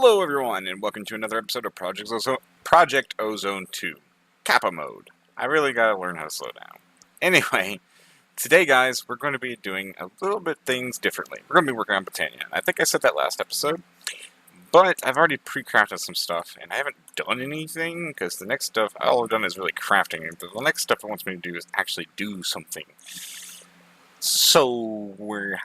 Hello everyone, and welcome to another episode of Project Ozone 2, Kappa mode. I really gotta learn how to slow down. Anyway, today guys, we're going to be doing a little bit things differently. We're going to be working on Britannia. I think I said that last episode, but I've already pre-crafted some stuff, and I haven't done anything, because the next stuff, all I've done is really crafting, and the next stuff it wants me to do is actually do something. So,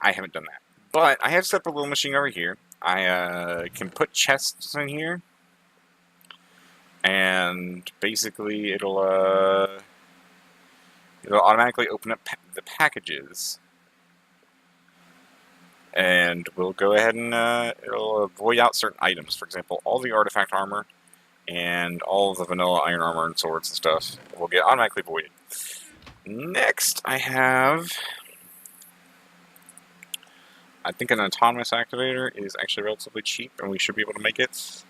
I haven't done that. But I have set up a little machine over here. I can put chests in here, and basically it'll automatically open up the packages, and we'll go ahead and it'll void out certain items. For example, all the artifact armor and all of the vanilla iron armor and swords and stuff will get automatically voided. Next, I have, I think an autonomous activator is actually relatively cheap, and we should be able to make it.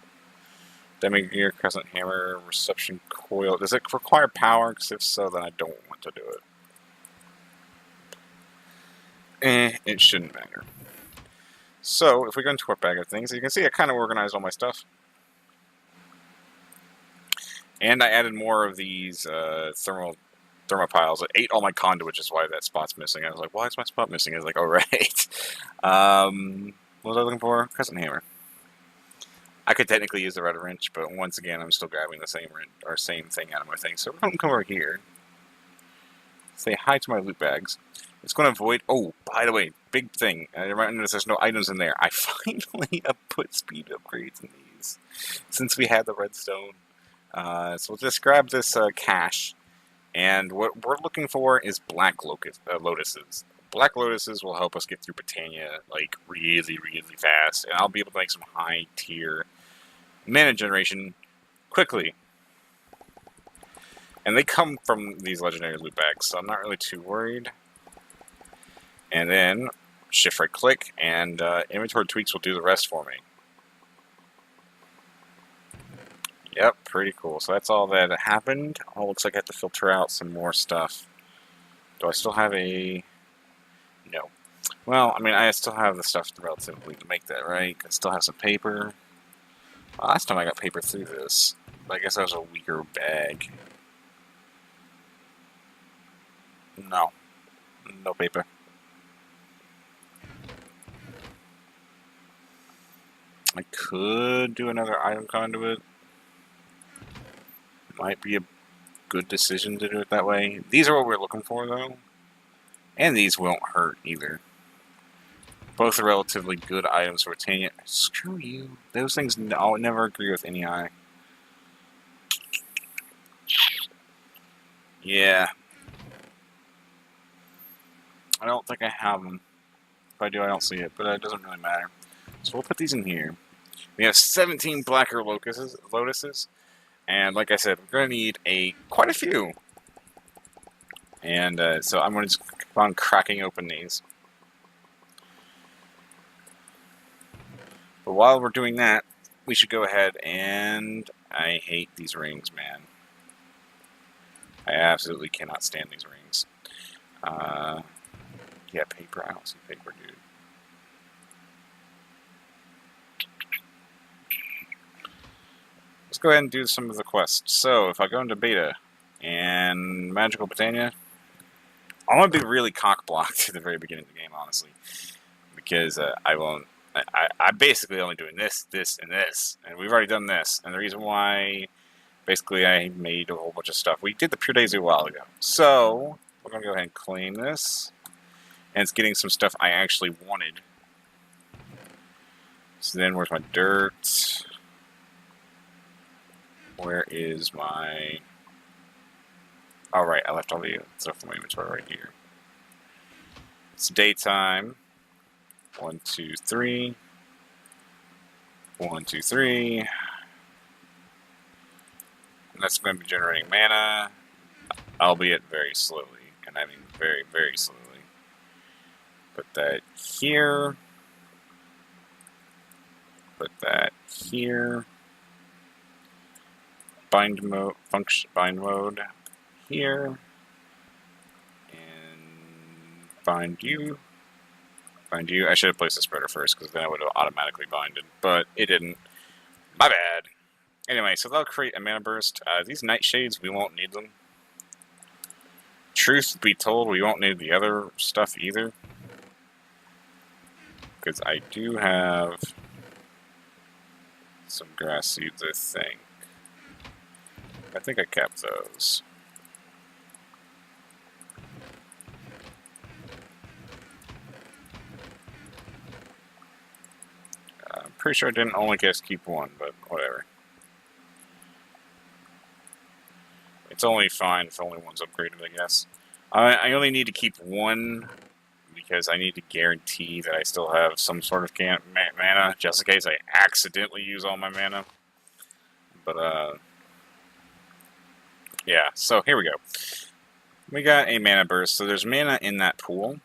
Demi-gear, crescent hammer, reception coil. Does it require power? Because if so, then I don't want to do it. It shouldn't matter. So, if we go into our bag of things, you can see I kind of organized all my stuff. And I added more of these thermopiles. It ate all my conduit, which is why that spot's missing. I was like, why is my spot missing? I was like, oh, right. What was I looking for? Crescent hammer. I could technically use the red wrench, but once again, I'm still grabbing the same thing out of my thing. So we're going to come over here. Say hi to my loot bags. It's going to void. Oh, by the way, big thing. I might notice there's no items in there. I finally put speed upgrades in these since we had the redstone. So we'll just grab this cache. And what we're looking for is black lotuses. Black lotuses will help us get through Britannia like really, really fast, and I'll be able to make some high tier mana generation quickly. And they come from these legendary loot bags, so I'm not really too worried. And then shift right click, and inventory tweaks will do the rest for me. Yep, pretty cool. So that's all that happened. Oh, looks like I have to filter out some more stuff. Do I still have a... No. Well, I mean, I still have the stuff relatively to make that, right? I still have some paper. Well, last time I got paper through this, but I guess that was a weaker bag. No. No paper. I could do another item conduit. Might be a good decision to do it that way. These are what we're looking for, though. And these won't hurt, either. Both are relatively good items for Britannia. Screw you. Those things, I'll never agree with any eye. Yeah. I don't think I have them. If I do, I don't see it, but it doesn't really matter. So we'll put these in here. We have 17 blacker lotuses. And like I said, we're going to need quite a few. And so I'm going to just keep on cracking open these. But while we're doing that, we should go ahead and... I hate these rings, man. I absolutely cannot stand these rings. Yeah, paper. I don't see paper, dude. Let's go ahead and do some of the quests. So, if I go into beta and Magical Britannia, I'm going to be really cock-blocked at the very beginning of the game, honestly. Because I'm basically only doing this, this, and this. And we've already done this. And the reason why, basically, I made a whole bunch of stuff. We did the Pure Daisy a while ago. So, we're going to go ahead and claim this. And it's getting some stuff I actually wanted. So then, where's my dirt? Where is my... Oh, right, I left all the stuff in my inventory right here. It's daytime. 1, 2, 3. 1, 2, 3. And that's going to be generating mana, albeit very slowly. And I mean very, very slowly. Put that here. Put that here. Bind mode here. And bind you. Bind you. I should have placed the spreader first, because then I would have automatically binded, but it didn't. My bad. Anyway, so that'll create a mana burst. These nightshades, we won't need them. Truth be told, we won't need the other stuff either. Because I do have some grass seeds, I think. I think I kept those. I'm pretty sure I didn't only just keep one, but whatever. It's only fine if only one's upgraded, I guess. I only need to keep one because I need to guarantee that I still have some sort of mana, just in case I accidentally use all my mana. But, yeah, so here we go. We got a mana burst, so there's mana in that pool.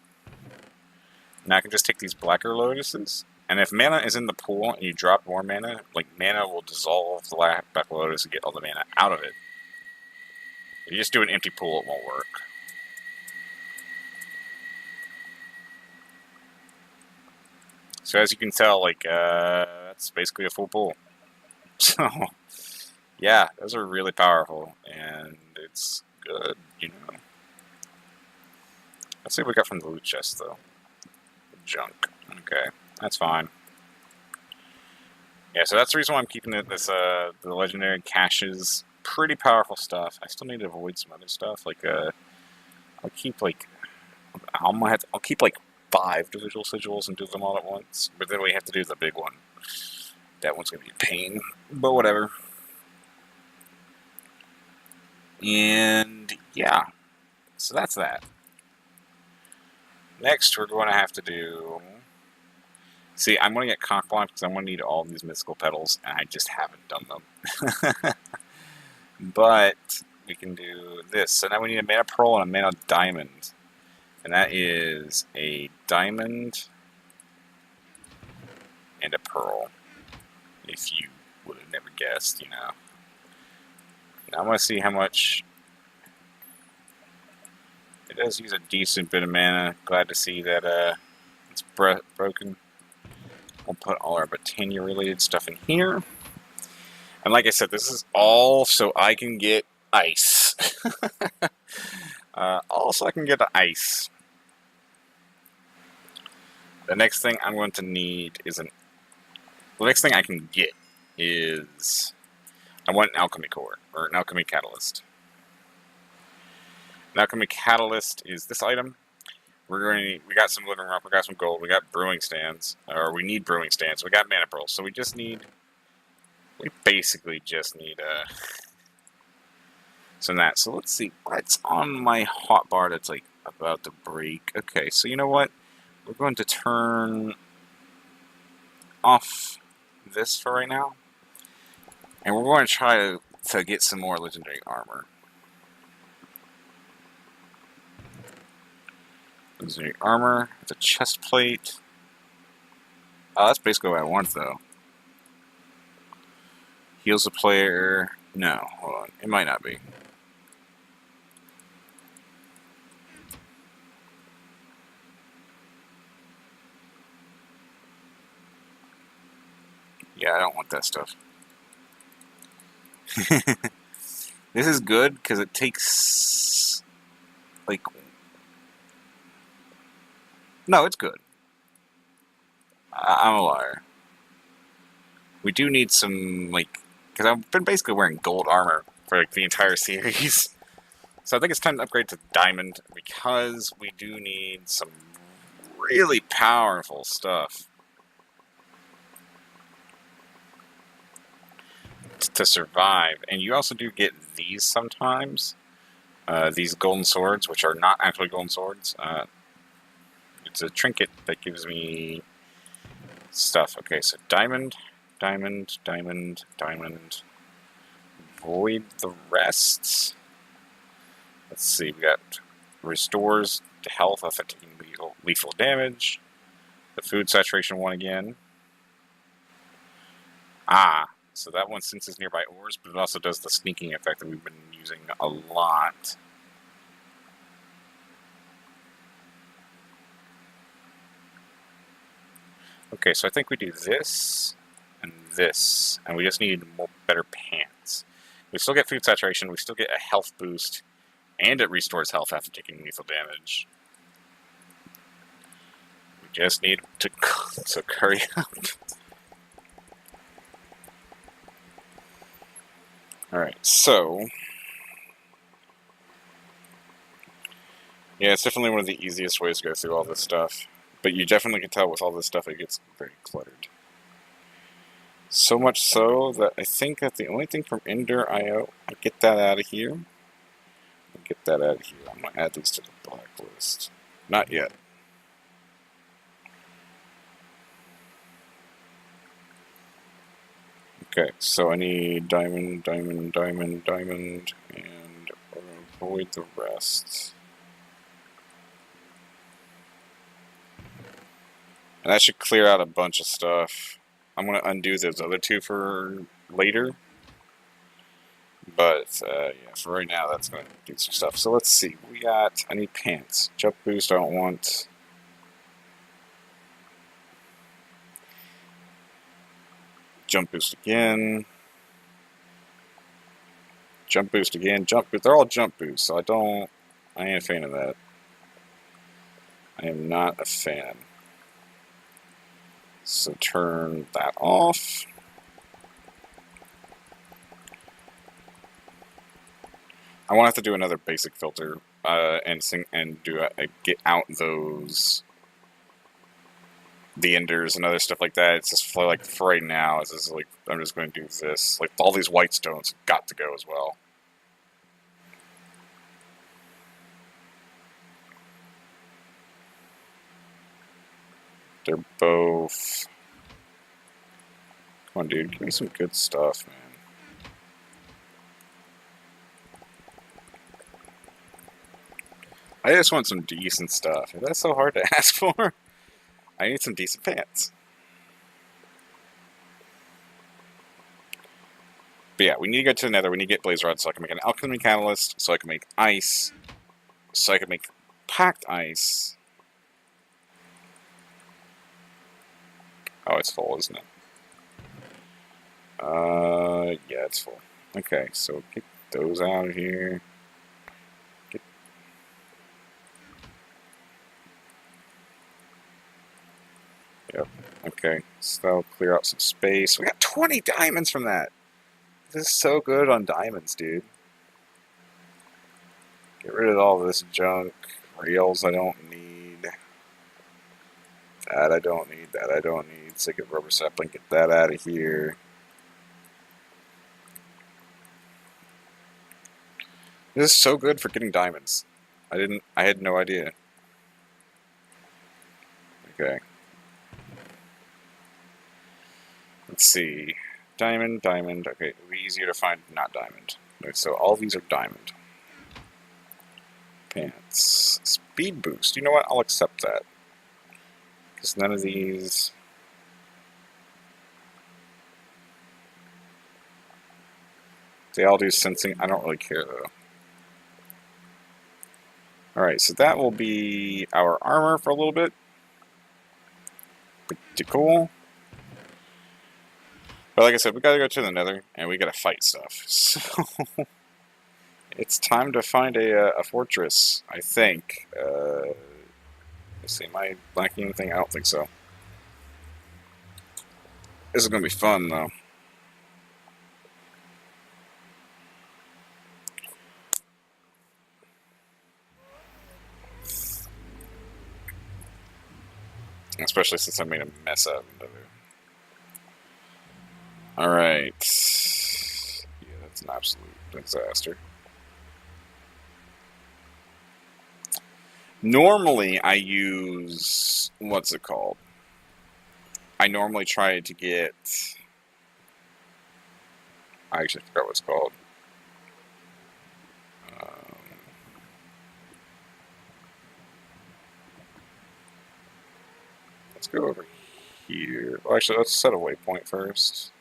Now I can just take these blacker lotuses, and if mana is in the pool and you drop more mana, like, mana will dissolve the black lotus and get all the mana out of it. If you just do an empty pool, it won't work. So as you can tell, like, that's basically a full pool. So, yeah, those are really powerful, and it's good, you know. Let's see what we got from the loot chest, though. Junk. Okay, that's fine. Yeah, so that's the reason why I'm keeping the legendary caches. Pretty powerful stuff. I still need to avoid some other stuff, like, I'll keep, like, I'll keep, like, 5 individual sigils and do them all at once, but then we have to do the big one. That one's gonna be a pain, but whatever. And yeah, so that's that. Next, we're going to have to do. See, I'm going to get cockblocked because I'm going to need all these mystical petals, and I just haven't done them. But we can do this. So now we need a mana pearl and a mana diamond. And that is a diamond and a pearl. If you would have never guessed, you know. Now I want to see how much. It does use a decent bit of mana. Glad to see that it's broken. We'll put all our Botania related stuff in here. And like I said, this is all so I can get ice. Also, I can get the ice. The next thing I'm going to need is the next thing I can get is I want an alchemy core or an alchemy catalyst. An alchemy catalyst is this item. We got some living rock, we got some gold, we got brewing stands, or we need brewing stands. We got mana pearls, so we basically just need some of that. So let's see what's on my hotbar that's like about to break. Okay, so you know what? We're going to turn off this for right now, and we're going to try to get some more legendary armor. Legendary armor, it's a chest plate. Oh, that's basically what I want, though. Heals the player. No, hold on. It might not be. Yeah, I don't want that stuff. This is good because it takes like. No, it's good. I'm a liar. We do need some, like, because I've been basically wearing gold armor for like the entire series. So I think it's time to upgrade to diamond because we do need some really powerful stuff to survive. And you also do get these sometimes. These golden swords, which are not actually golden swords. It's a trinket that gives me stuff. Okay, so diamond, diamond, diamond, diamond. Void the rest. Let's see, we got restores to health after taking lethal damage. The food saturation one again. So that one senses nearby ores, but it also does the sneaking effect that we've been using a lot. Okay, so I think we do this, and this, and we just need better pants. We still get food saturation, we still get a health boost, and it restores health after taking lethal damage. We just need to hurry up. Alright, so... yeah, it's definitely one of the easiest ways to go through all this stuff. But you definitely can tell with all this stuff it gets very cluttered. So much so that I think that the only thing from Ender IO, I get that out of here. Get that out of here. I'm going to add these to the blacklist. Not yet. Okay, so I need diamond, diamond, diamond, diamond, and avoid the rest. And that should clear out a bunch of stuff. I'm going to undo those other two for later. But, yeah, for right now, that's going to do some stuff. So let's see. I need pants. Jump boost, I don't want. Jump boost again. Jump boost again. Jump boost. They're all jump boosts, so I ain't a fan of that. I am not a fan. So turn that off. I want to have to do another basic filter and get out the enders and other stuff like that. It's just for right now. It's just I'm just going to do this. Like all these white stones have got to go as well. They're both. Come on, dude. Give me some good stuff, man. I just want some decent stuff. That's so hard to ask for. I need some decent pants. But yeah, we need to go to the nether. We need to get blaze rod so I can make an alchemy catalyst, so I can make ice, so I can make packed ice. Oh, it's full, isn't it? Yeah, it's full. Okay, so get those out of here. Yep. Okay, so that'll clear out some space. We got 20 diamonds from that. This is so good on diamonds, dude. Get rid of all this junk. Rails I don't need. That I don't need. That I don't need. Sick of rubber sapling. Get that out of here. This is so good for getting diamonds. I had no idea. Okay. Let's see. Diamond, diamond. Okay, it'll be easier to find not diamond. Okay, so all these are diamond. Pants. Speed boost. You know what? I'll accept that. Because none of these... they all do sensing. I don't really care, though. Alright, so that will be our armor for a little bit. Pretty cool. But like I said, we gotta go to the nether, and we gotta fight stuff. So... it's time to find a fortress, I think. Let's see, am I lacking anything? I don't think so. This is gonna be fun, though. Especially since I made a mess out of it. Alright. Yeah, that's an absolute disaster. Normally, I use... what's it called? I normally try to get... I actually forgot what it's called. Let's go over here. Well, actually, let's set a waypoint first.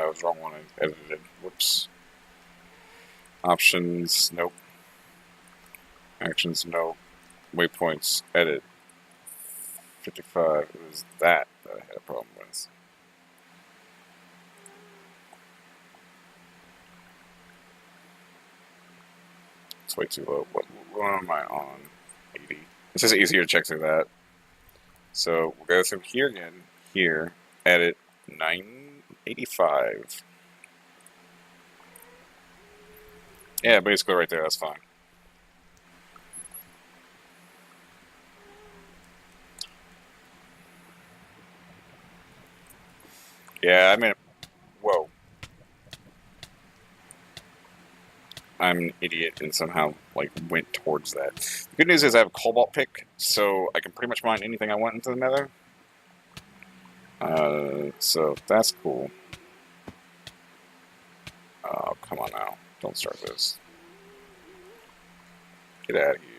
that was the wrong one I edited. Whoops. Options, nope. Actions, nope. Waypoints, edit. 55. It was that I had a problem with. It's way too low. What am I on? 80. It's just easier to check through that. So we'll go through here again. Here. Edit. 985. Yeah, basically right there. That's fine. Yeah, I mean, whoa. I'm an idiot and somehow, like, went towards that. The good news is I have a cobalt pick, so I can pretty much mine anything I want into the nether. So that's cool. Oh, come on now. Don't start this. Get out of here.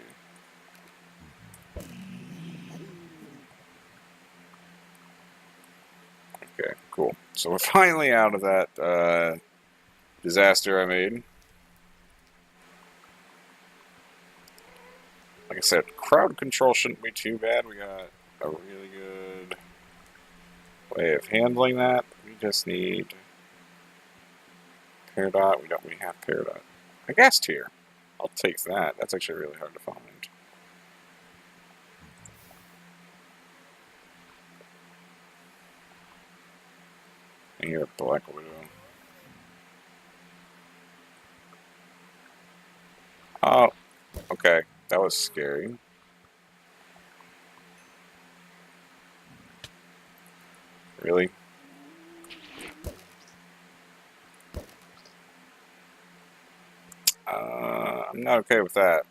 Okay, cool. So we're finally out of that disaster I made. Like I said, crowd control shouldn't be too bad. We got a really good way of handling that. We just need Peridot. We have Peridot. A gas tier. I'll take that. That's actually really hard to find. And you're a Black Widow. Oh, okay. That was scary. Really? I'm not okay with that.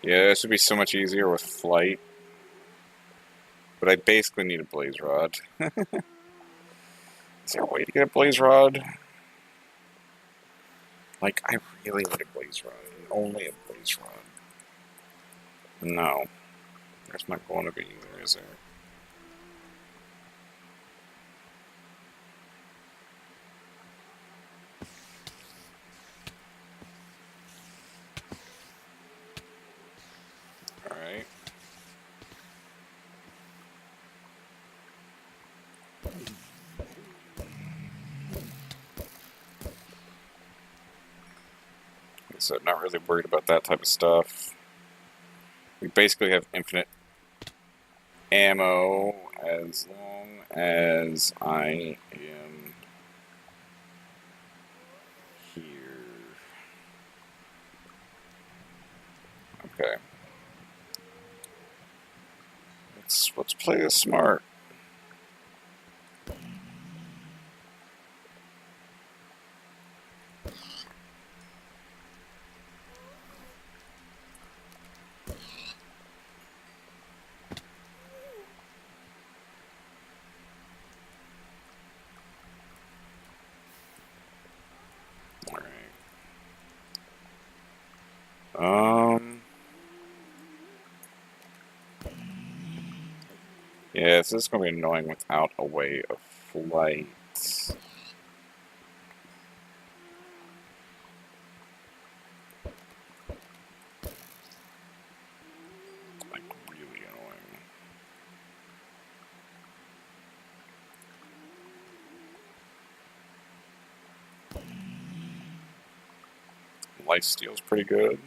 Yeah, this would be so much easier with flight. But I basically need a blaze rod. Is there a way to get a blaze rod? Like, I really need a blaze rod. And only a blaze rod. No. There's not going to be either, is there? Alright. So not really worried about that type of stuff. We basically have infinite ammo as long as I am here. Okay. Let's play this smart. Yeah, this is going to be annoying without a way of flight. Like, really annoying. Lifesteal's pretty good.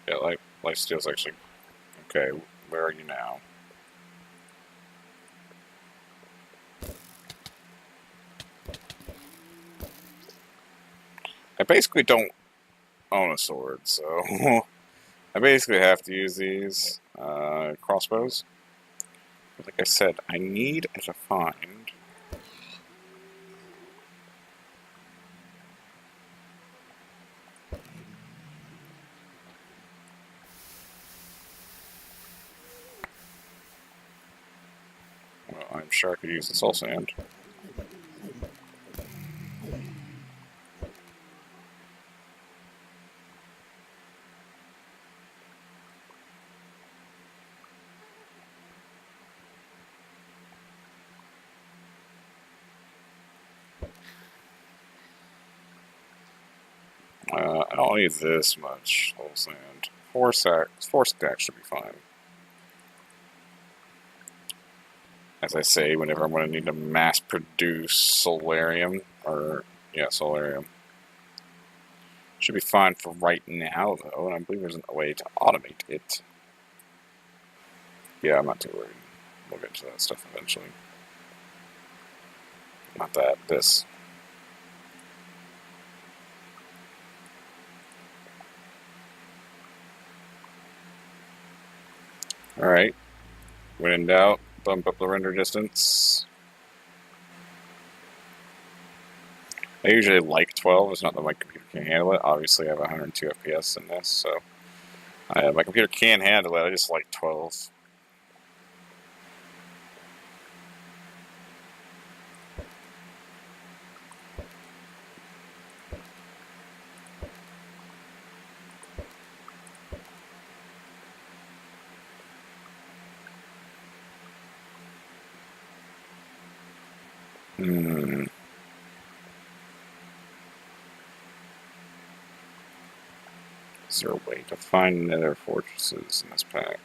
Yeah, lifesteal's actually okay. Where are you now? I basically don't own a sword, so I basically have to use these crossbows. But like I said, I need to find sure I could use the soul sand. I don't need this much soul sand. 4 stacks should be fine. As I say, whenever I'm going to need to mass produce solarium, or, yeah, solarium. Should be fine for right now, though, and I believe there's a way to automate it. Yeah, I'm not too worried. We'll get to that stuff eventually. Not that, this. Alright. When in doubt, bump up the render distance. I usually like 12, it's not that my computer can handle it. Obviously, I have 102 FPS in this, so my computer can handle it. I just like 12. Is there a way to find nether fortresses in this pack?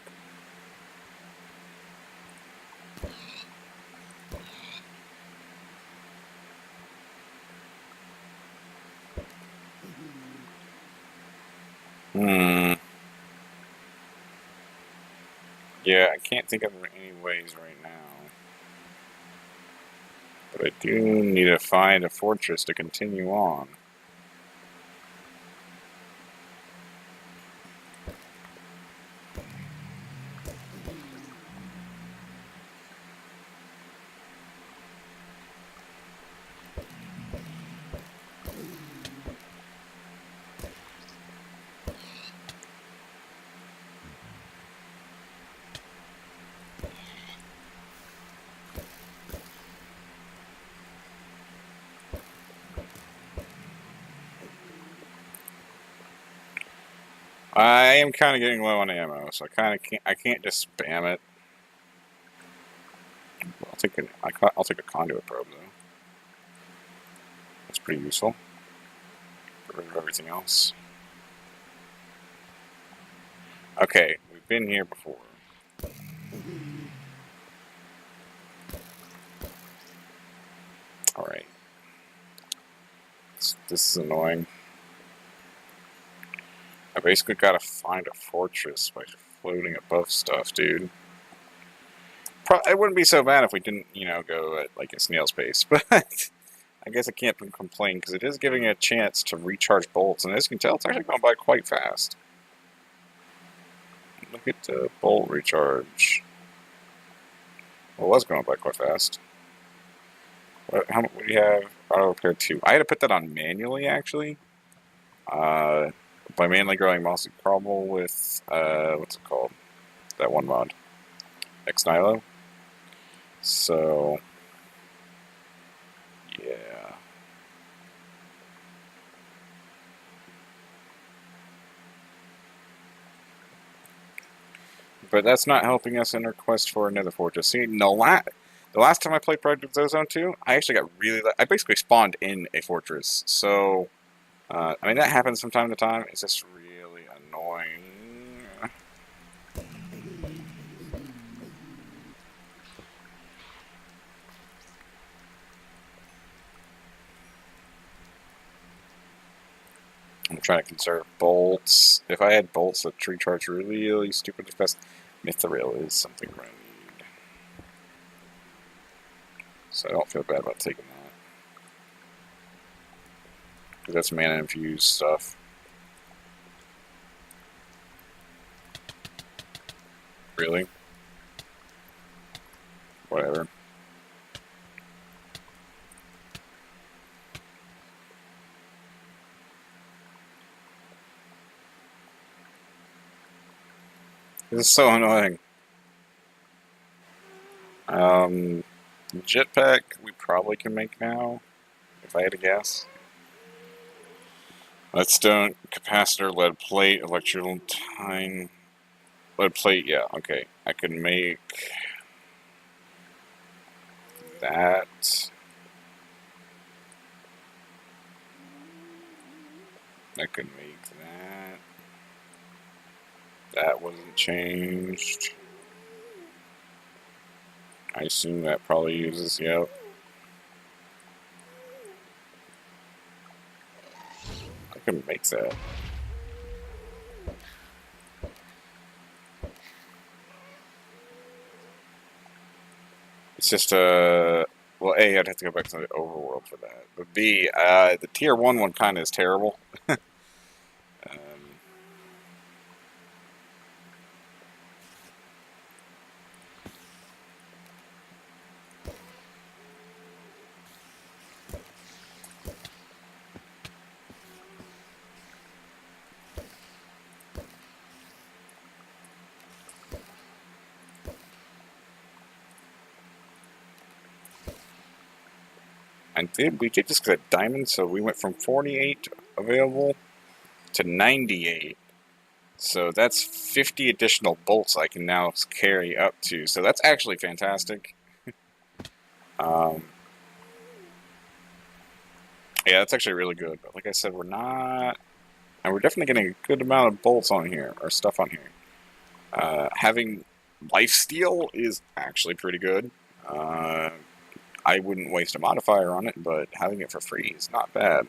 Yeah, I can't think of any ways right now. But I do need to find a fortress to continue on. I am kind of getting low on ammo, so I can't just spam it. I'll take a conduit probe though. That's pretty useful. Get rid of everything else. Okay, we've been here before. Alright. This is annoying. I basically gotta find a fortress by floating above stuff, dude. It wouldn't be so bad if we didn't, go at like a snail's pace, but I guess I can't complain because it is giving it a chance to recharge bolts, and as you can tell, it's actually going by quite fast. Look at the bolt recharge. Well, it was going by quite fast. How much do you have? Auto repair 2. I had to put that on manually, actually. By manually growing mossy crumble with, what's it called? That one mod. Ex Nihilo. So, yeah. But that's not helping us in our quest for another fortress. See, the last time I played Project Ozone 2, I actually got I basically spawned in a fortress. So, I mean, that happens from time to time. It's just really annoying. I'm trying to conserve bolts. If I had bolts that recharge really stupidly fast, Mithril is something I need. So I don't feel bad about taking that. Because that's mana infused stuff. Really? Whatever. This is so annoying. Jetpack, we probably can make now, if I had to guess. Leadstone, capacitor, lead plate, electrolyte, lead plate, yeah, okay. I could make that. I could make that. That wasn't changed. I assume that probably uses, yep. I can make that. It's just well, A, I'd have to go back to the overworld for that. But B, the tier 1 one kind of is terrible. We did just get diamonds, so we went from 48 available to 98. So that's 50 additional bolts I can now carry up to. So that's actually fantastic. Yeah, that's actually really good. But like I said, we're not... And we're definitely getting a good amount of bolts on here, or stuff on here. Having lifesteal is actually pretty good. I wouldn't waste a modifier on it, but having it for free is not bad.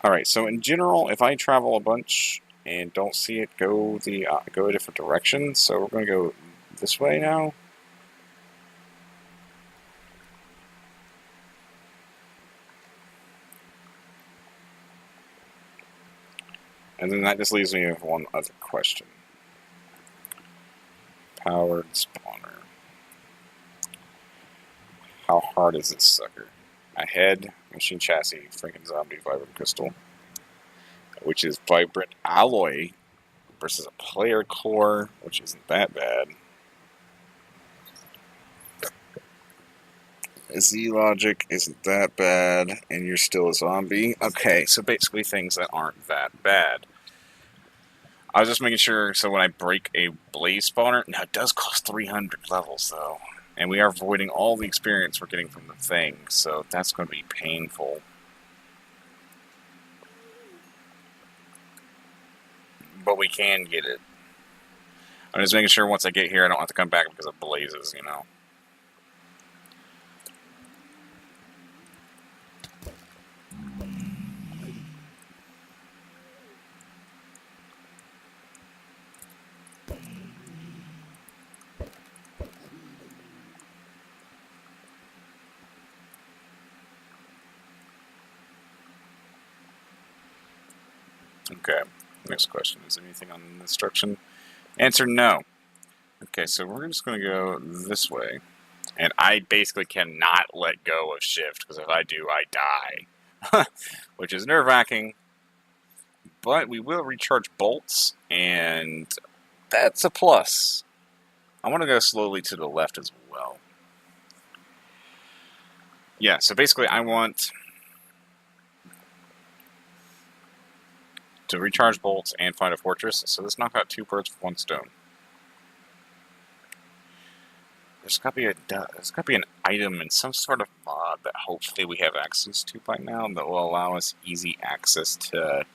Alright, so in general, if I travel a bunch and don't see it, go a different direction. So we're going to go this way now. And then that just leaves me with one other question. Powered spawner. How hard is this sucker? A head, machine chassis, freaking zombie, vibrant crystal. Which is vibrant alloy versus a player core, which isn't that bad. Z logic isn't that bad, and you're still a zombie. Okay, so basically things that aren't that bad. I was just making sure, so when I break a blaze spawner, now it does cost 300 levels though, and we are voiding all the experience we're getting from the thing, so that's going to be painful. But we can get it. I'm just making sure once I get here I don't have to come back because of blazes, you know. Okay, next question. Is there anything on the instruction? Answer, no. Okay, so we're just going to go this way. And I basically cannot let go of shift, because if I do, I die. Which is nerve-wracking. But we will recharge bolts, and that's a plus. I want to go slowly to the left as well. Yeah, so basically I want to recharge bolts and find a fortress, so let's knock out 2 birds with 1 stone. There's got to be an item in some sort of mod that hopefully we have access to by now that will allow us easy access to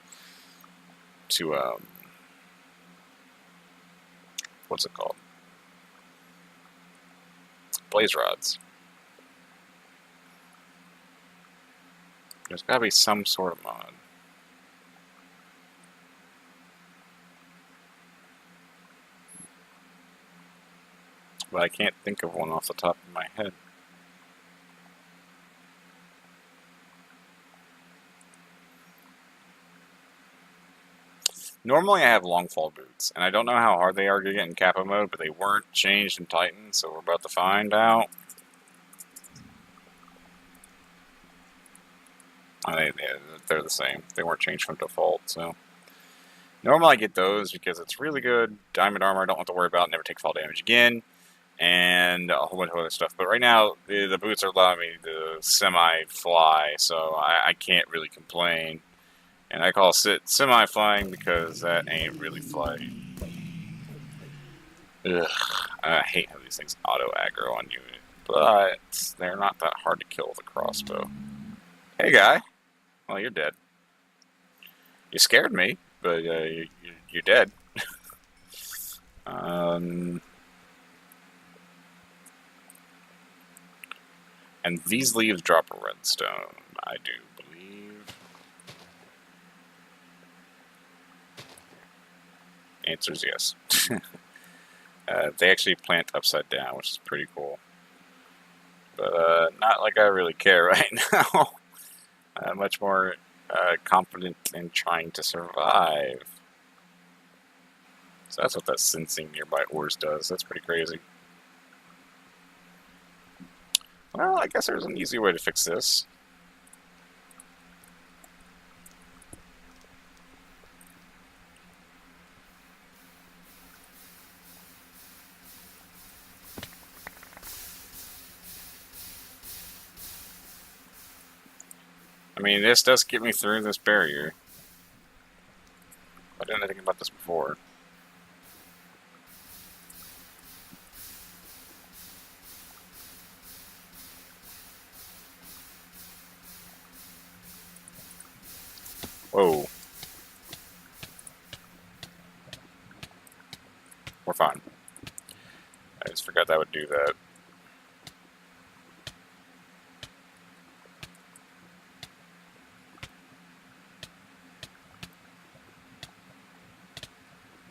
what's it called? Blaze rods. There's got to be some sort of mod. But I can't think of one off the top of my head. Normally I have long fall boots, and I don't know how hard they are to get in Kappa mode, but they weren't changed in Titan, so we're about to find out. They're the same. They weren't changed from default, so... Normally I get those because it's really good diamond armor. I don't have to worry about. Never take fall damage again. And a whole bunch of other stuff. But right now, the boots are allowing me to semi-fly, so I can't really complain. And I call it semi-flying because that ain't really flying. Ugh, I hate how these things auto-aggro on you. But they're not that hard to kill with a crossbow. Hey, guy. Well, you're dead. You scared me, but you're dead. And these leaves drop a redstone, I do believe. Answer is yes. They actually plant upside down, which is pretty cool. But not like I really care right now. I'm much more confident in trying to survive. So that's what that sensing nearby ores does. That's pretty crazy. Well, I guess there's an easy way to fix this. I mean, this does get me through this barrier. I didn't think about this before. Whoa. We're fine. I just forgot that would do that.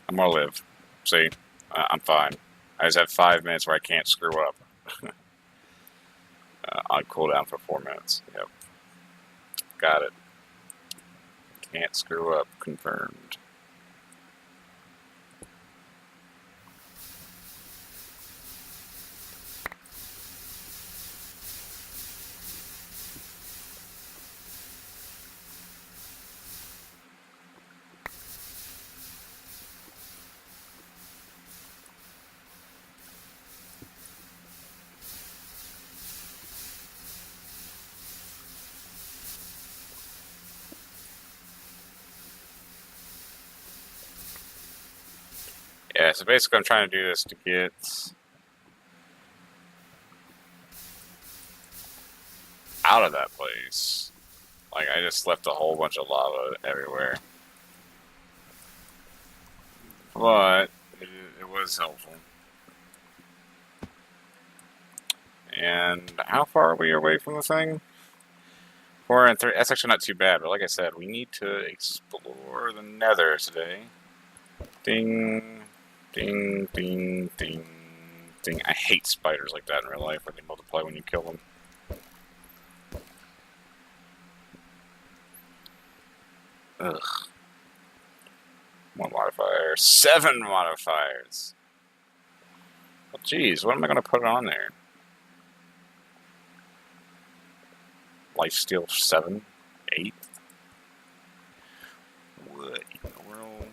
I'm gonna live. See? I'm fine. I just have 5 minutes where I can't screw up. On cooldown for 4 minutes. Yep. Got it. Can't screw up. Confirmed. Yeah, so basically I'm trying to do this to get out of that place. Like, I just left a whole bunch of lava everywhere. But it was helpful. And how far are we away from the thing? 4 and 3. That's actually not too bad, but like I said, we need to explore the nether today. Ding, ding, ding, ding, ding. I hate spiders like that in real life, where they multiply when you kill them. Ugh. 1 modifier. 7 modifiers! Well, geez, what am I going to put on there? Lifesteal 7? 8? What in the world?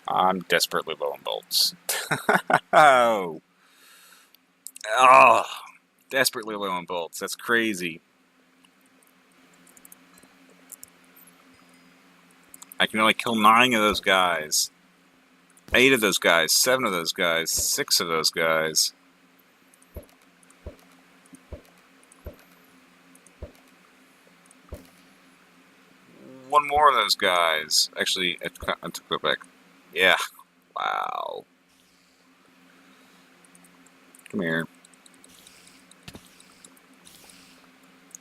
I'm desperately low on bolts. Oh. Oh. Desperately low on bolts. That's crazy. I can only kill 9 of those guys. 8 of those guys. 7 of those guys. 6 of those guys. One more of those guys. Actually, I took that back. Yeah. Wow. Come here.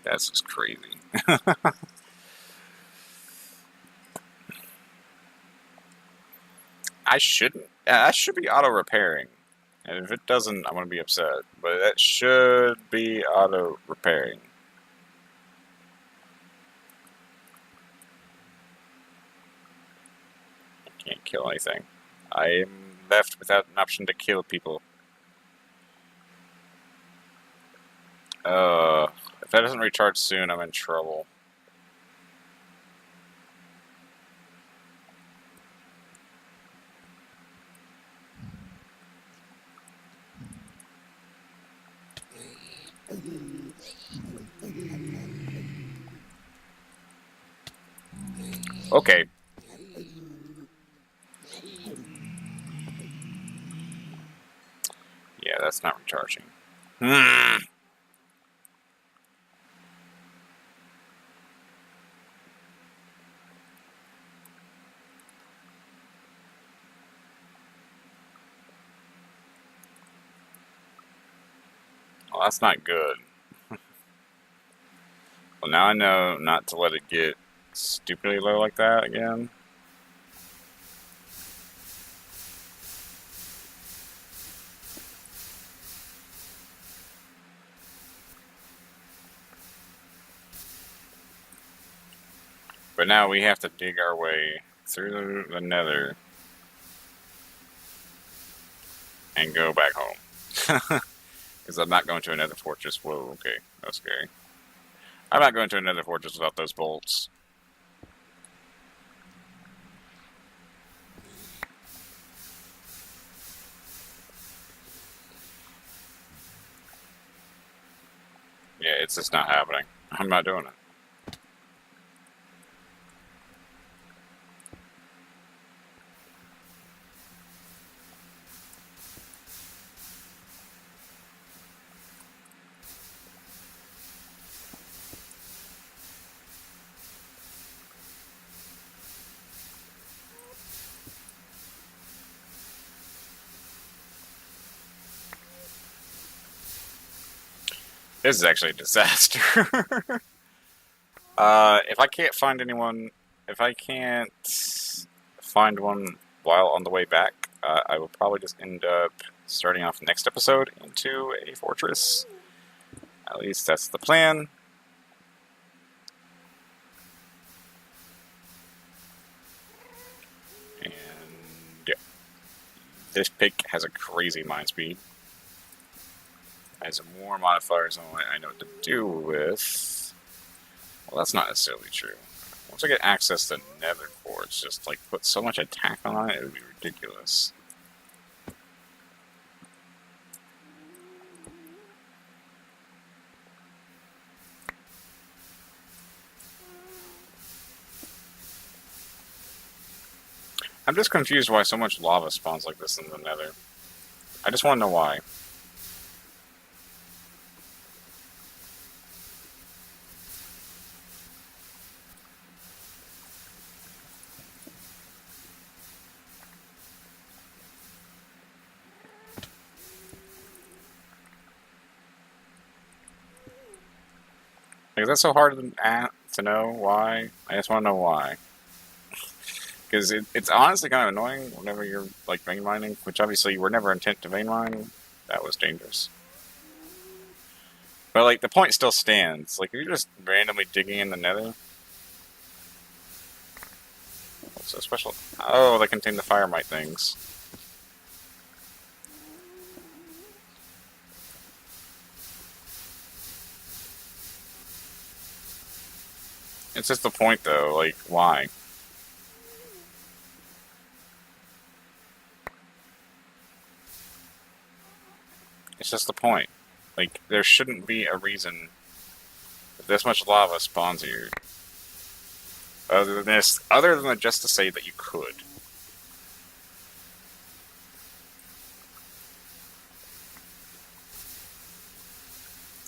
That's just crazy. I shouldn't. That should be auto-repairing. And if it doesn't, I'm going to be upset. But that should be auto-repairing. I can't kill anything. I am left without an option to kill people. If that doesn't recharge soon, I'm in trouble. Okay. Yeah, that's not recharging. Hmm. Well, that's not good. Well, now I know not to let it get stupidly low like that again. But now we have to dig our way through the nether and go back home. Because I'm not going to another fortress. Whoa, okay. That's scary. I'm not going to another fortress without those bolts. Yeah, it's just not happening. I'm not doing it. This is actually a disaster. If I can't find anyone, if I can't find one while on the way back, I will probably just end up starting off next episode into a fortress. At least that's the plan. And yeah, this pick has a crazy mind speed. Has more modifiers on what I know what to do with. Well, that's not necessarily true. Once I get access to nether quartz, just like put so much attack on it, it would be ridiculous. I'm just confused why so much lava spawns like this in the nether. I just want to know why. Like, is that so hard to know why? I just want to know why. Because it's honestly kind of annoying whenever you're like vein mining, which obviously you were never intent to vein mine. That was dangerous. But like the point still stands. Like if you're just randomly digging in the nether. What's so special? Oh, they contain the firemite things. It's just the point though, like why? It's just the point. Like there shouldn't be a reason that this much lava spawns here. Other than just to say that you could.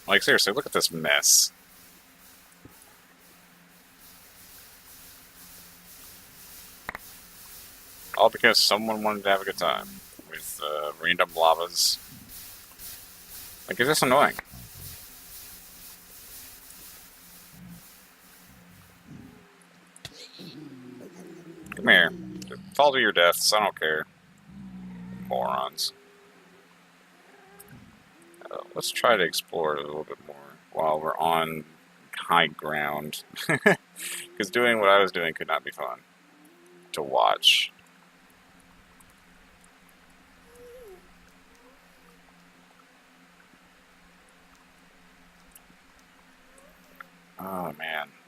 Like seriously, look at this mess. All because someone wanted to have a good time with random lavas. Like, it's just annoying. Come here. Fall to your deaths. I don't care. Morons. Let's try to explore it a little bit more while we're on high ground. Because doing what I was doing could not be fun to watch.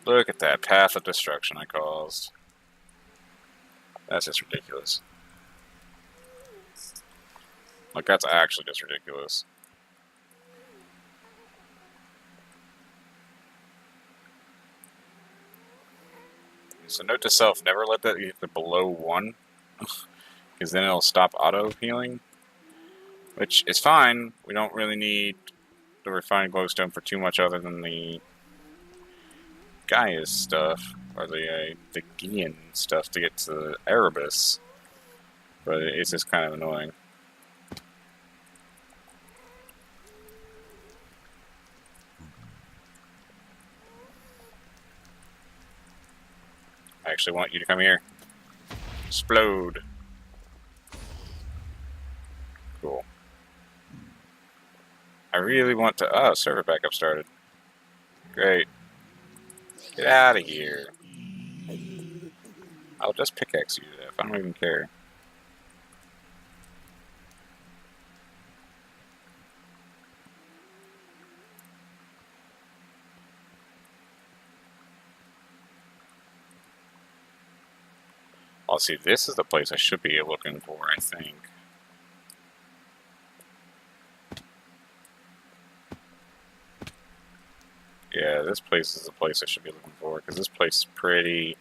Look at that path of destruction I caused. That's just ridiculous. Like, that's actually just ridiculous. So note to self, never let that get to below 1. Because then it'll stop auto-healing. Which is fine. We don't really need the refined glowstone for too much other than the Gaia's stuff. Or the Gian stuff to get to the Erebus. But it's just kind of annoying. I actually want you to come here. Explode. Cool. I really want to... Oh, server backup started. Great. Get out of here. I'll just pickaxe you to death. I don't even care. I'll see, this is the place I should be looking for, I think. Yeah, this place is the place I should be looking for, because this place is pretty,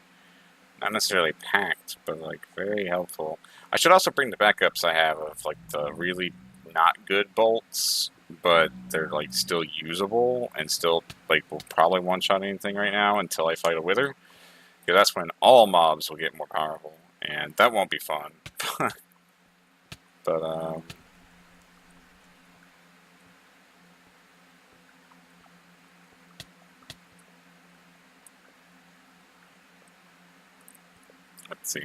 not necessarily packed, but, like, very helpful. I should also bring the backups I have of, like, the really not good bolts, but they're, like, still usable, and still, like, will probably one-shot anything right now until I fight a Wither. Because that's when all mobs will get more powerful, and that won't be fun. But, let's see.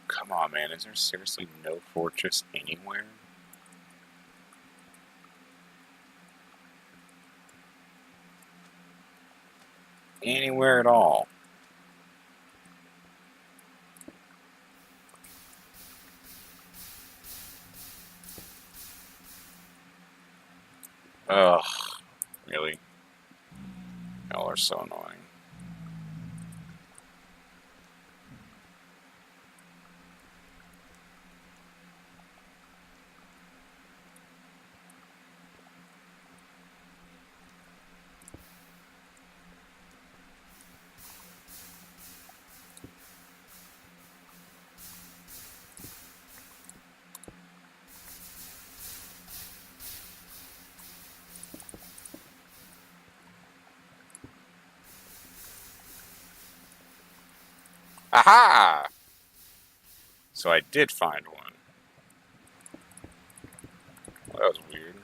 Come on, man. Is there seriously no fortress anywhere? Anywhere at all. Ugh. Really? Y'all are so annoying. Aha! So I did find one. Well, that was weird.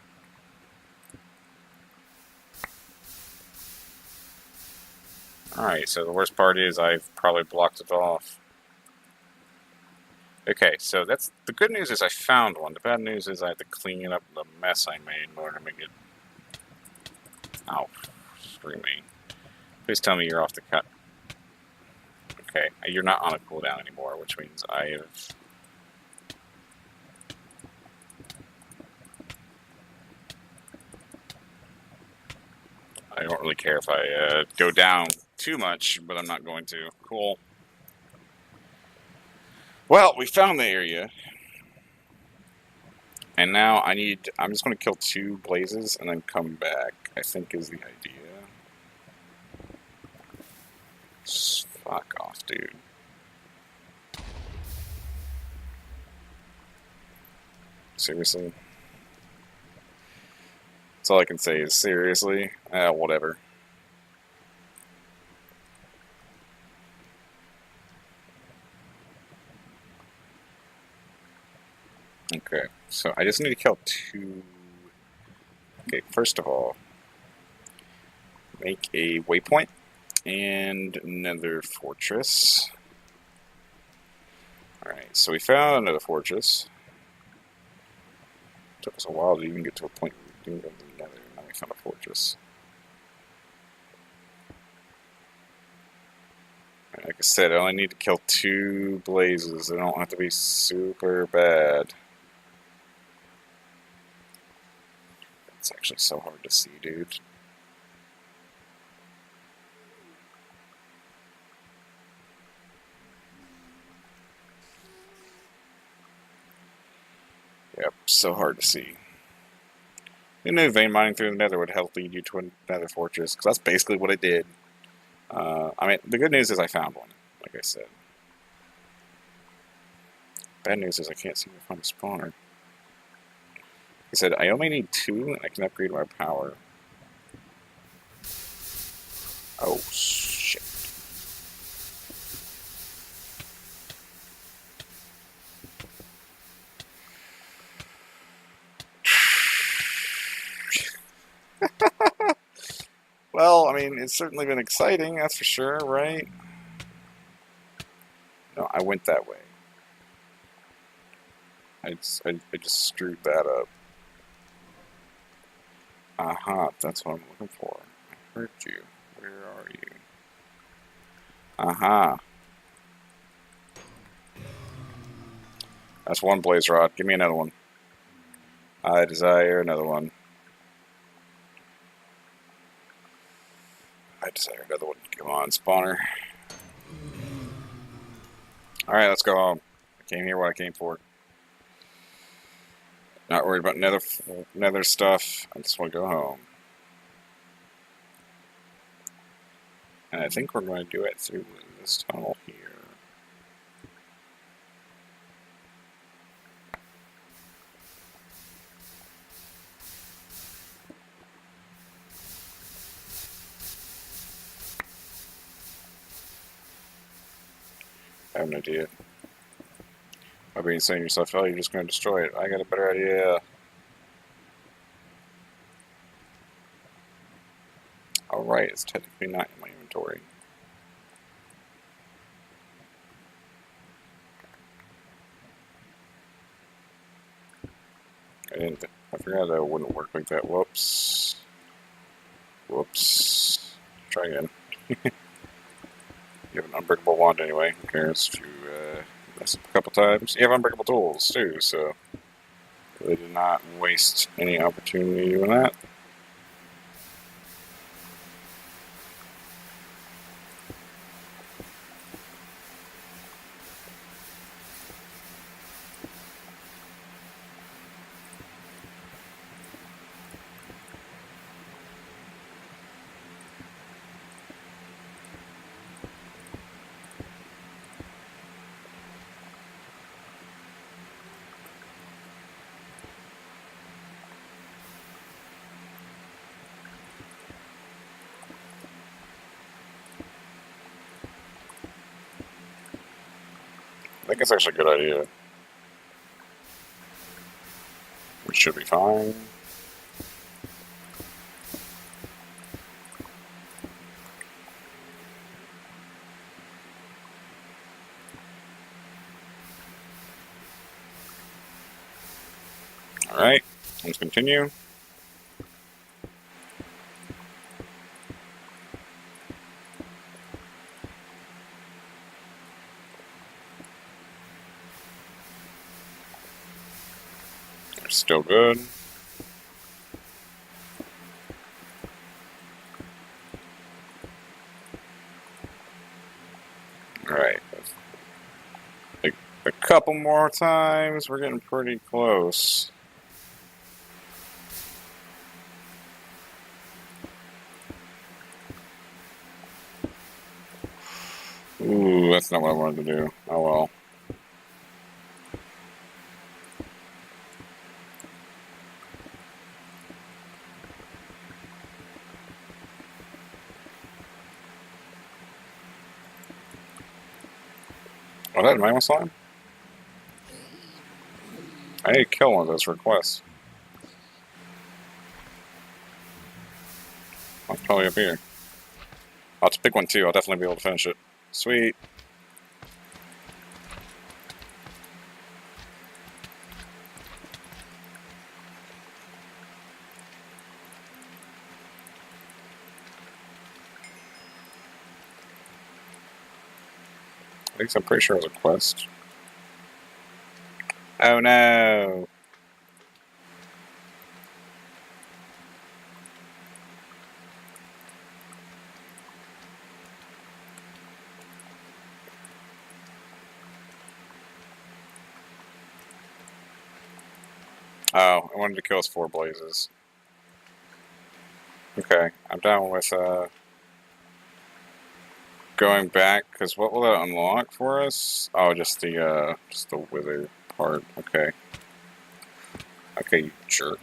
Alright, so the worst part is I've probably blocked it off. Okay, so that's the good news is I found one. The bad news is I have to clean up the mess I made in order to make it. Ow, screw me. Please tell me you're off the cut. Okay, you're not on a cooldown anymore, which means I have. I don't really care if I go down too much, but I'm not going to. Cool. Well, we found the area. And now I'm just going to kill 2 blazes and then come back, I think is the idea. Fuck off, dude. Seriously? That's all I can say is seriously. Whatever. Okay, so I just need to kill 2. Okay, first of all, make a waypoint and another fortress. Alright, so we found another fortress. Took us a while to even get to a point where we didn't go to the nether, and now we found a fortress. Like I said, I only need to kill 2 blazes. They don't have to be super bad. It's actually so hard to see, dude. Yep, so hard to see. Who knew vein mining through the nether would help lead you to a nether fortress? Because that's basically what it did. I mean, the good news is I found one, like I said. Bad news is I can't seem to find a spawner. I said I only need 2, and I can upgrade my power. Oh, shit. Well, I mean, it's certainly been exciting, that's for sure, right? No, I went that way. I just screwed that up. Aha, that's what I'm looking for. I heard you. Where are you? Aha. That's one blaze rod. Give me another one. I desire another one. I desire another one. Come on, spawner. Alright, let's go home. I came here what I came for. Not worried about nether stuff. I just want to go home. And I think we're going to do it through this tunnel here. I have no idea. I've been saying to yourself, oh, you're just going to destroy it. I got a better idea. Alright, it's technically not in my inventory. I forgot that it wouldn't work like that. Whoops. Whoops. Try again. You have an unbreakable wand anyway. Who cares if you mess up a couple times? You have unbreakable tools too, so really did not waste any opportunity doing that. I think it's actually a good idea. We should be fine. Alright, let's continue. They're still good. Alright. A couple more times. We're getting pretty close. Ooh, that's not what I wanted to do. Oh well. Oh, that magma slime? I need to kill one of those requests. It's probably up here. I'll have to pick one too. I'll definitely be able to finish it. Sweet. At least I'm pretty sure it was a quest. Oh no! Oh, I wanted to kill us 4 blazes. Okay, I'm down with going back, because what will that unlock for us? Oh, just the wither part. Okay. Okay, you jerk.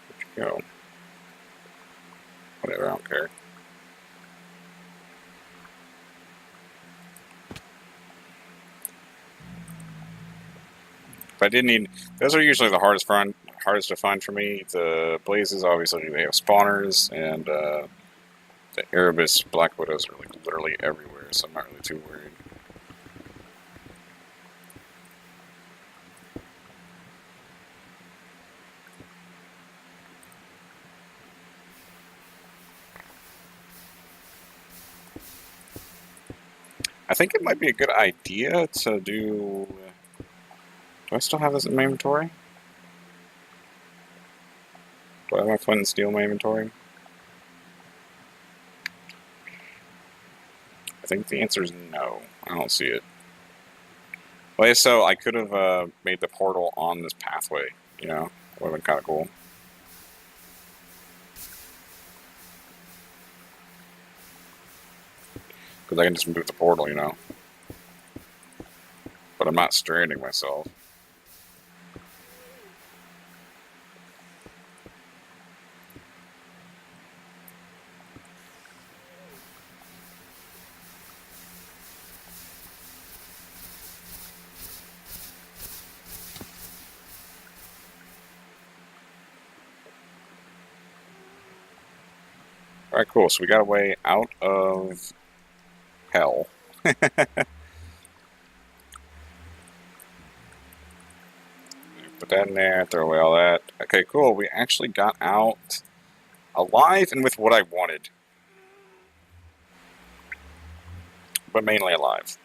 Where'd you go? Whatever, I don't care. But I did need. Those are usually the hardest to find for me. The blazes, obviously, they have spawners, and the Erebus Black Widows are like literally everywhere, so I'm not really too worried. I think it might be a good idea to do. Do I still have this in my inventory? Do I have my flint and steel in my inventory? I think the answer is no. I don't see it. Well, so I could have made the portal on this pathway. You know, would have been kind of cool. Because I can just move the portal, you know. But I'm not stranding myself. Alright, cool. So we got a way out of hell. Put that in there, throw away all that. Okay, cool. We actually got out alive and with what I wanted. But mainly alive.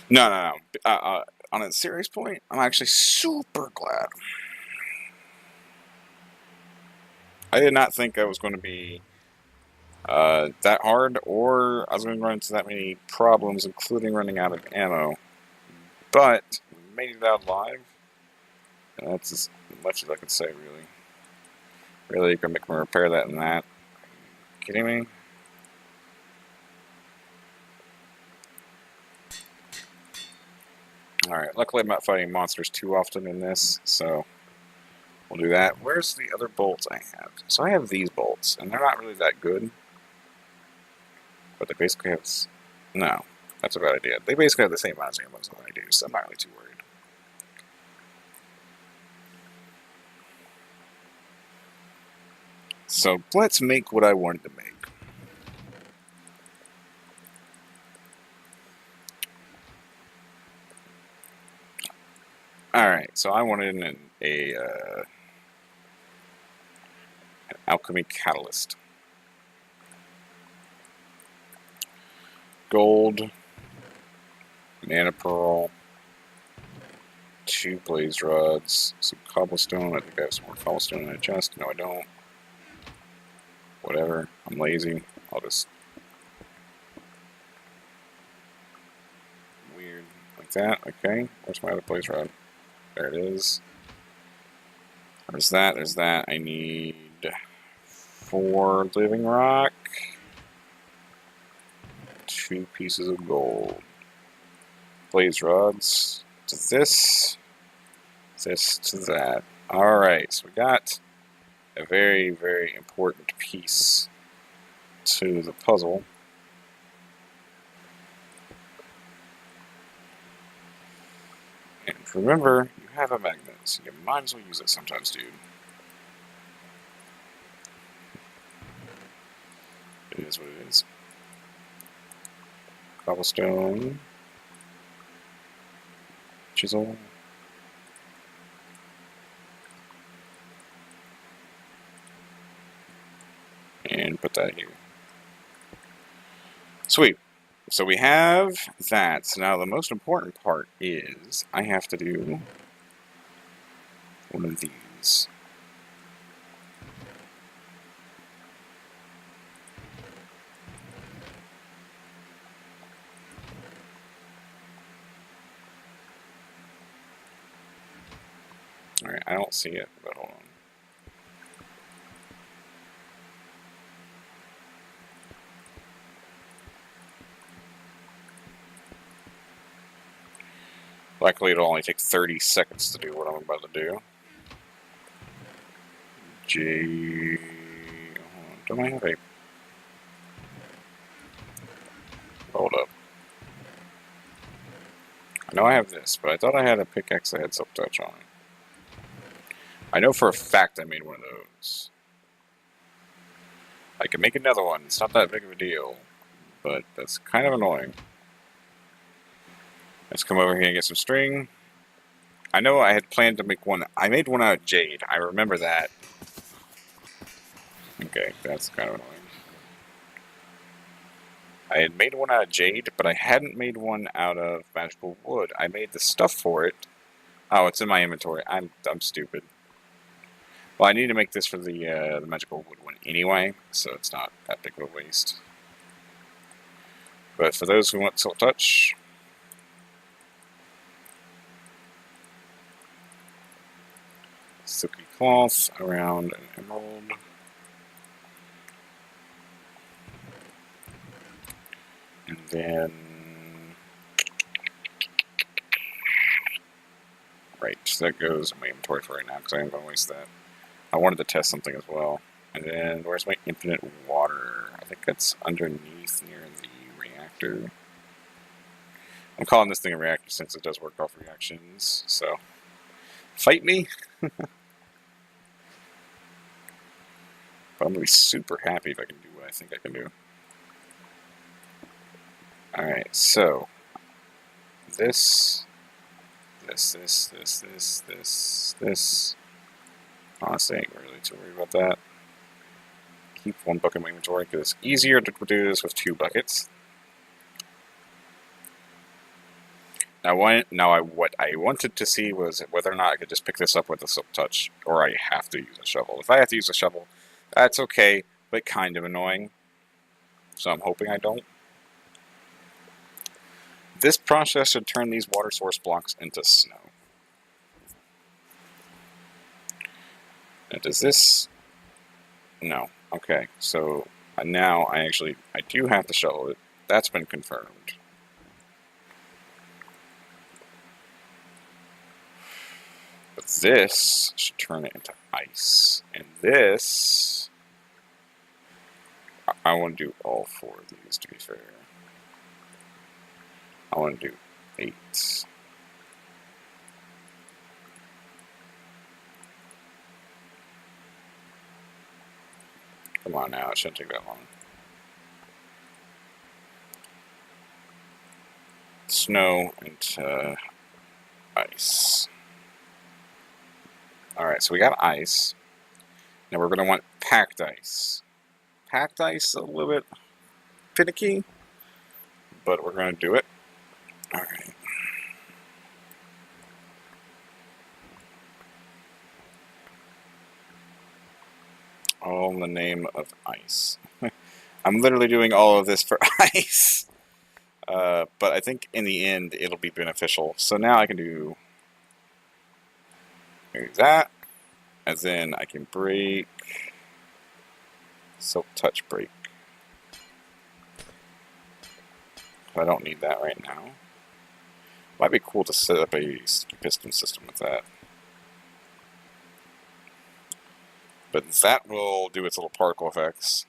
No. On a serious point, I'm actually super glad. I did not think that was going to be that hard, or I was going to run into that many problems, including running out of ammo. But we made it out alive, and that's as much as I can say, really. Really, you can make me repair that and that. Are you kidding me? Alright, luckily I'm not fighting monsters too often in this, so we'll do that. Where's the other bolts I have? So I have these bolts, and they're not really that good. But they basically have... No, that's a bad idea. They basically have the same amount of ammo as I do, so I'm not really too worried. So let's make what I wanted to make. Alright, so I wanted an alchemy catalyst. Gold, mana pearl, 2 blaze rods, some cobblestone. I think I have some more cobblestone in my chest. No, I don't. Whatever. I'm lazy. I'll just... Weird. Like that. Okay. Where's my other blaze rod? There it is. There's that. There's that. I need 4 living rock. 2 pieces of gold. Blaze rods. To this. This to that. Alright, so we got a very, very important piece to the puzzle. And remember, you have a magnet, so you might as well use it sometimes, dude. It is what it is. Cobblestone. Chisel. And put that here. Sweet. So we have that. So now the most important part is I have to do one of these. Alright, I don't see it, but hold on. Luckily, it'll only take 30 seconds to do what I'm about to do. J... Don't I have a... Hold up. I know I have this, but I thought I had a pickaxe that had silk touch on it. I know for a fact I made one of those. I can make another one. It's not that big of a deal, but that's kind of annoying. Let's come over here and get some string. I know I had planned to make one. I made one out of jade. I remember that. Okay, that's kind of annoying. I had made one out of jade, but I hadn't made one out of magical wood. I made the stuff for it. Oh, it's in my inventory. I'm stupid. Well, I need to make this for the magical wood one anyway, so it's not that big of a waste. But for those who want silk touch, silky cloth around an emerald. And then, right, so that goes in my inventory for right now because I ain't going to waste that. I wanted to test something as well. And then, where's my infinite water? I think that's underneath near the reactor. I'm calling this thing a reactor since it does work off reactions, so fight me. But I'm going to be super happy if I can do what I think I can do. Alright, so this. Honestly, I ain't really too worried about that. Keep one bucket in my inventory because it's easier to do this with 2 buckets. Now, what I wanted to see was whether or not I could just pick this up with a silk touch, or I have to use a shovel. If I have to use a shovel, that's okay, but kind of annoying. So I'm hoping I don't. This process should turn these water source blocks into snow. Now, does this... No. Okay, so now I do have to shovel it. That's been confirmed. But this should turn it into ice. And this... I want to do all 4 of these, to be fair. I want to do 8. Come on now, it shouldn't take that long. Snow into ice. Alright, so we got ice. Now we're going to want packed ice. Packed ice is a little bit finicky, but we're going to do it. Alright. All in the name of ice. I'm literally doing all of this for ice. But I think in the end it'll be beneficial. So now I can do that. And then I can break silk touch break. I don't need that right now. Might be cool to set up a piston system with that. But that will do its little particle effects.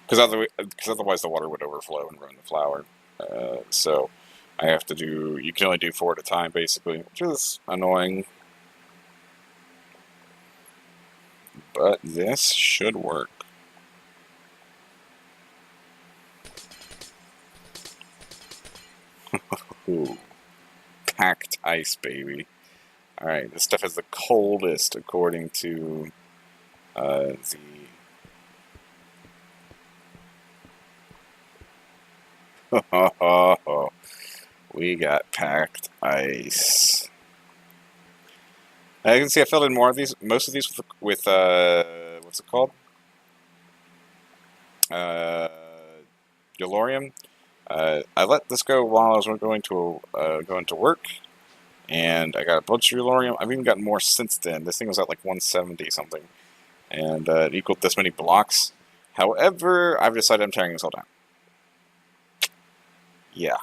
Because otherwise the water would overflow and ruin the flower. So I have to do, you can only do 4 at a time basically, which is annoying. But this should work. Ooh. Packed ice, baby. Alright, this stuff is the coldest according to we got packed ice. As you can see, I filled in more of these, most of these with what's it called? Yellorium. I let this go while I was going to work, and I got a bunch of Eulorium. I've even gotten more since then. This thing was at like 170 something, and it equaled this many blocks. However, I've decided I'm tearing this all down. Yeah.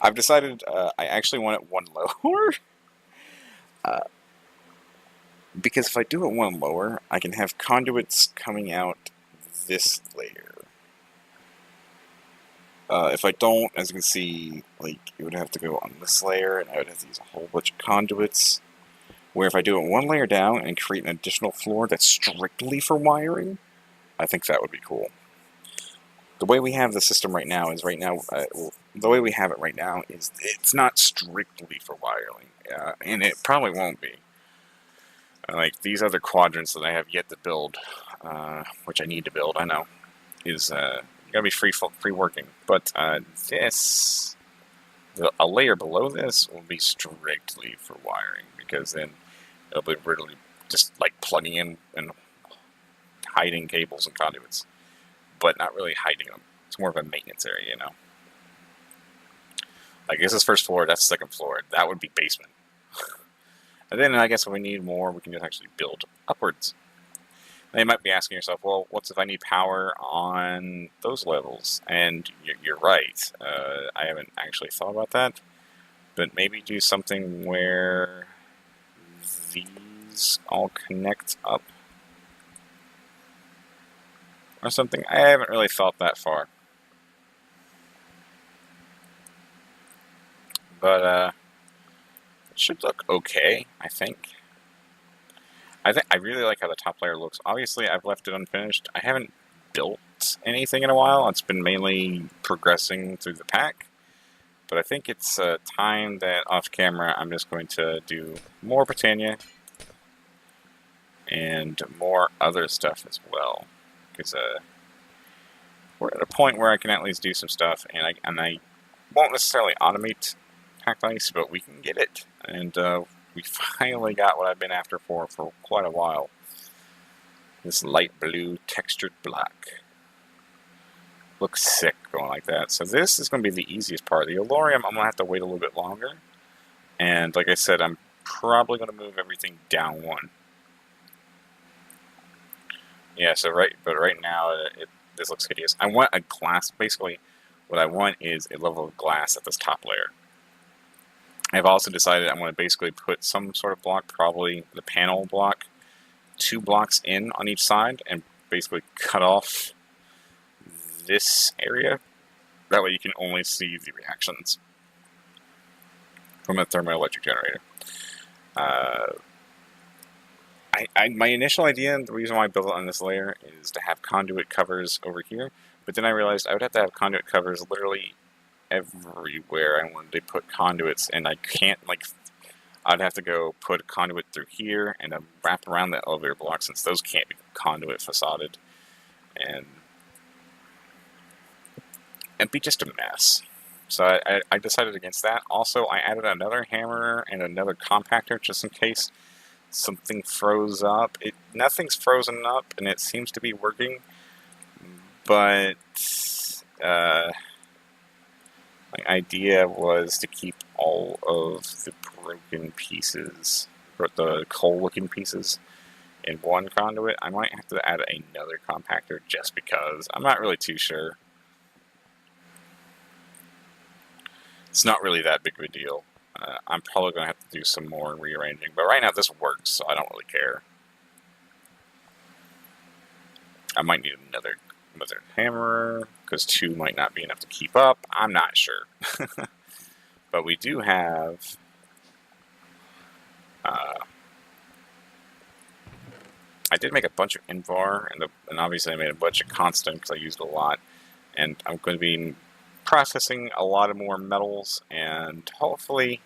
I've decided I actually want it one lower. Because if I do it one lower, I can have conduits coming out this layer. If I don't, as you can see, like, it would have to go on this layer, and I would have to use a whole bunch of conduits. Where if I do it one layer down and create an additional floor that's strictly for wiring, I think that would be cool. The way we have the system right now is the way we have it right now is it's not strictly for wiring, and it probably won't be. Like these other quadrants that I have yet to build, which I need to build, I know, is gonna be free working. But this, a layer below this, will be strictly for wiring, because then it'll be really just like plugging in and hiding cables and conduits, but not really hiding them. It's more of a maintenance area, you know. Like this is first floor, that's second floor. That would be basement. And then I guess if we need more, we can just actually build upwards. Now you might be asking yourself, well, what's if I need power on those levels? And you're right. I haven't actually thought about that. But maybe do something where these all connect up. Or something. I haven't really thought that far. But it should look okay, I think. I really like how the top layer looks. Obviously, I've left it unfinished. I haven't built anything in a while. It's been mainly progressing through the pack. But I think it's time that off camera I'm just going to do more Britannia and more other stuff as well. Because we're at a point where I can at least do some stuff, and I won't necessarily automate pack ice, but we can get it. And we finally got what I've been after for quite a while. This light blue textured black. Looks sick going like that. So this is going to be the easiest part. The Eulorium, I'm going to have to wait a little bit longer. And like I said, I'm probably going to move everything down one. Yeah, so right now, this looks hideous. I want a glass, basically, what I want is a level of glass at this top layer. I've also decided I'm going to basically put some sort of block, probably the panel block, 2 blocks in on each side, and basically cut off this area. That way you can only see the reactions from a thermoelectric generator. My initial idea, the reason why I built it on this layer, is to have conduit covers over here, but then I realized I would have to have conduit covers literally everywhere I wanted to put conduits, and I can't, like, I'd have to go put a conduit through here and then wrap around the elevator block, since those can't be conduit facaded, and it'd be just a mess. So I decided against that. Also, I added another hammer and another compactor just in case something froze up. Nothing's frozen up, and it seems to be working, but my idea was to keep all of the broken pieces, or the coal-looking pieces, in one conduit. I might have to add another compactor just because. I'm not really too sure. It's not really that big of a deal. I'm probably going to have to do some more rearranging, but right now this works, so I don't really care. I might need another hammer, because 2 might not be enough to keep up. I'm not sure. But we do have I did make a bunch of Invar, and obviously I made a bunch of Constant because I used a lot, and I'm going to be processing a lot of more metals, and hopefully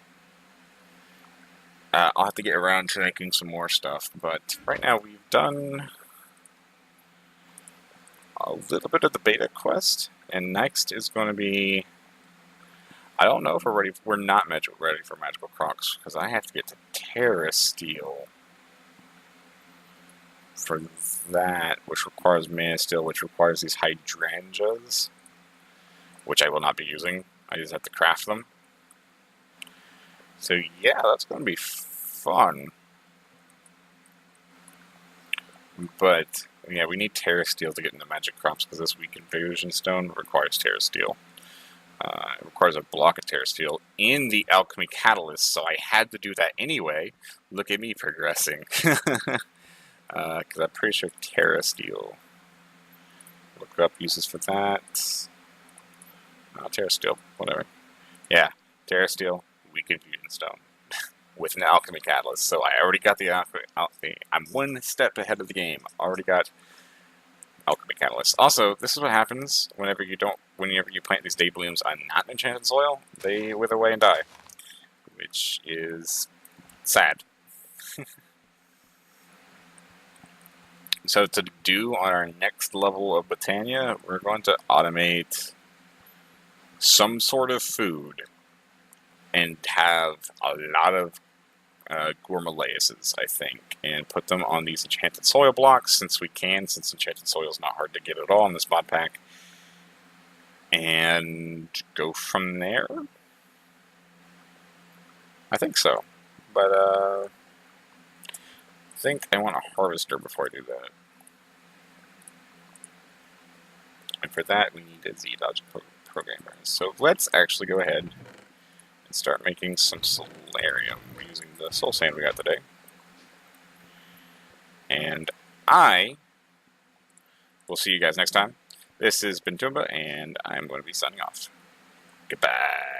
I'll have to get around to making some more stuff. But right now we've done a little bit of the beta quest, and next is going to be, I don't know if we're ready. We're not ready for Magical Crocs, because I have to get to Terra Steel for that, which requires Mana Steel, which requires these hydrangeas, which I will not be using. I just have to craft them. So yeah, that's going to be fun. But yeah, we need Terra Steel to get into Magic Crops because this weakened Fusion Stone requires Terra Steel. It requires a block of Terra Steel in the Alchemy Catalyst, so I had to do that anyway. Look at me progressing. Because I'm pretty sure Terra Steel. Look up uses for that. Terra Steel, whatever. Yeah, Terra Steel, weakened Fusion Stone with an Alchemy Catalyst. So I already got the Alchemy. I'm one step ahead of the game. Already got Alchemy Catalyst. Also, this is what happens whenever you plant these day blooms on not enchanted soil. They wither away and die, which is sad. So to do on our next level of Botania, we're going to automate some sort of food and have a lot of gourmalayuses, I think, and put them on these enchanted soil blocks since we can, since enchanted soil is not hard to get at all in this mod pack, and go from there. I think so, but I think I want a harvester before I do that, and for that we need a Z-Logic programmer. So let's actually go ahead and start making some solarium using the soul sand we got today. And I will see you guys next time. This has been Tomba, and I'm going to be signing off. Goodbye.